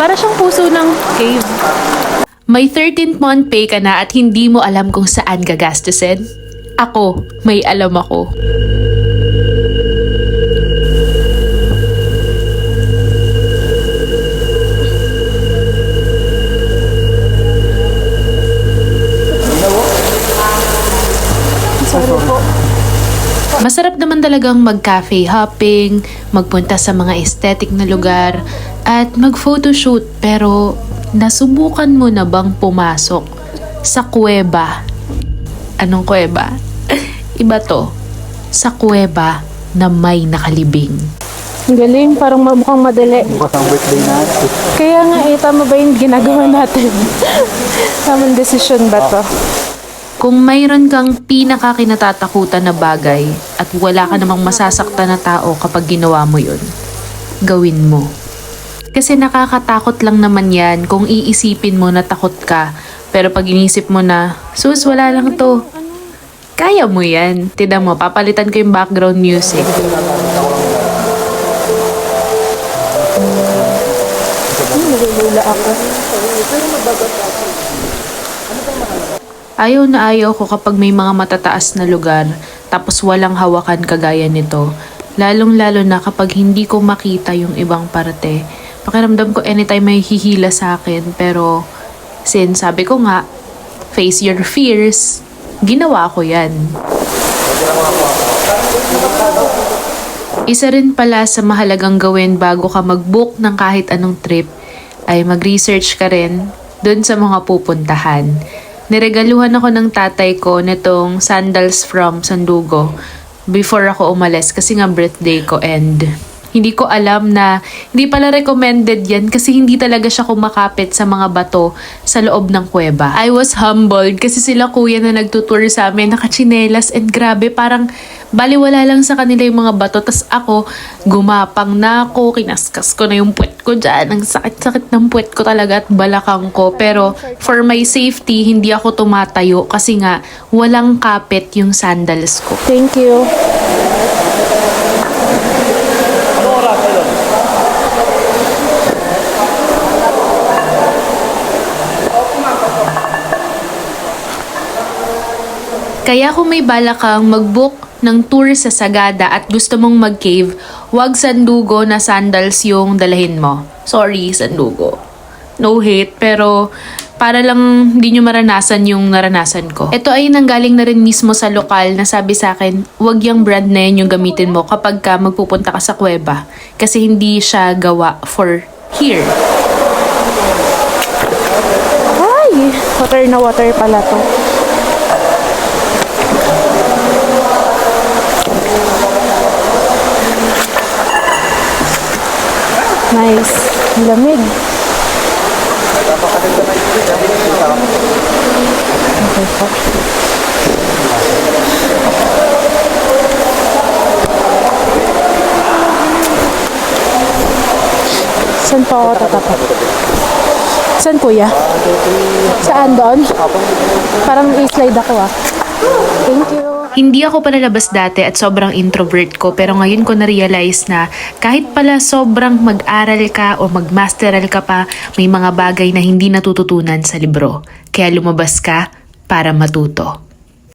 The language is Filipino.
Para siyang puso ng cave. May 13th month pay ka na at hindi mo alam kung saan gagastusin? Ako, may alam ako. Masarap naman talagang mag-cafe hopping, magpunta sa mga aesthetic na lugar, at mag-photoshoot. Pero nasubukan mo na bang pumasok sa kuweba? Anong kuweba? Iba to. Sa kuweba na may nakalibing. Ang galing, parang mukhang madali. Bukas ang birthday natin. Kaya nga tama ba yung ginagawa natin? Tamang desisyon ba to? Kung mayroon kang pinakakinatatakutan na bagay at wala ka namang masasaktan na tao kapag ginawa mo yun, gawin mo. Kasi nakakatakot lang naman yan kung iisipin mo na takot ka, pero pag inisip mo na, sus, wala lang to. Kaya mo yan. Tignan mo, papalitan ko yung background music. Nalulula ako. Ayaw na ayaw ko kapag may mga matataas na lugar tapos walang hawakan kagaya nito. Lalong-lalo na kapag hindi ko makita yung ibang parte. Pakiramdam ko anytime may hihila sa akin, pero since sabi ko nga, face your fears, ginawa ko yan. Isa rin pala sa mahalagang gawin bago ka mag-book ng kahit anong trip ay mag-research ka rin dun sa mga pupuntahan. Niregaluhan ako ng tatay ko nitong sandals from Sandugo before ako umalis kasi nga birthday ko, and hindi ko alam na hindi pala recommended yan kasi hindi talaga siya kumakapit sa mga bato sa loob ng kuweba. I was humbled kasi sila kuya na nagtutour sa amin nakachinelas, and grabe, parang baliwala lang sa kanila yung mga bato. Tas ako, gumapang na ako, kinaskas ko na yung puwet ko dyan. Ang sakit-sakit ng puwet ko talaga at balakang ko. Pero for my safety, hindi ako tumatayo kasi nga walang kapit yung sandals ko. Thank you. Kaya kung may bala kang mag-book ng tour sa Sagada at gusto mong mag-cave, wag Sandugo na sandals yung dalahin mo. Sorry, Sandugo. No hate, pero para lang hindi nyo maranasan yung naranasan ko. Ito ay nanggaling na rin mismo sa lokal na sabi sa akin, wag yung brand na yun yung gamitin mo kapag ka magpupunta ka sa kuweba. Kasi hindi siya gawa for here. Ay, water na water pala to. Nice. Ang lamig. Okay po. Saan po ako tatapat? Saan kuya? Saan doon? Parang i-slide ako ah. Thank you. Hindi ako panalabas dati at sobrang introvert ko, pero ngayon ko na-realize na kahit pala sobrang mag-aral ka o mag-masteral ka pa, may mga bagay na hindi natututunan sa libro. Kaya lumabas ka para matuto.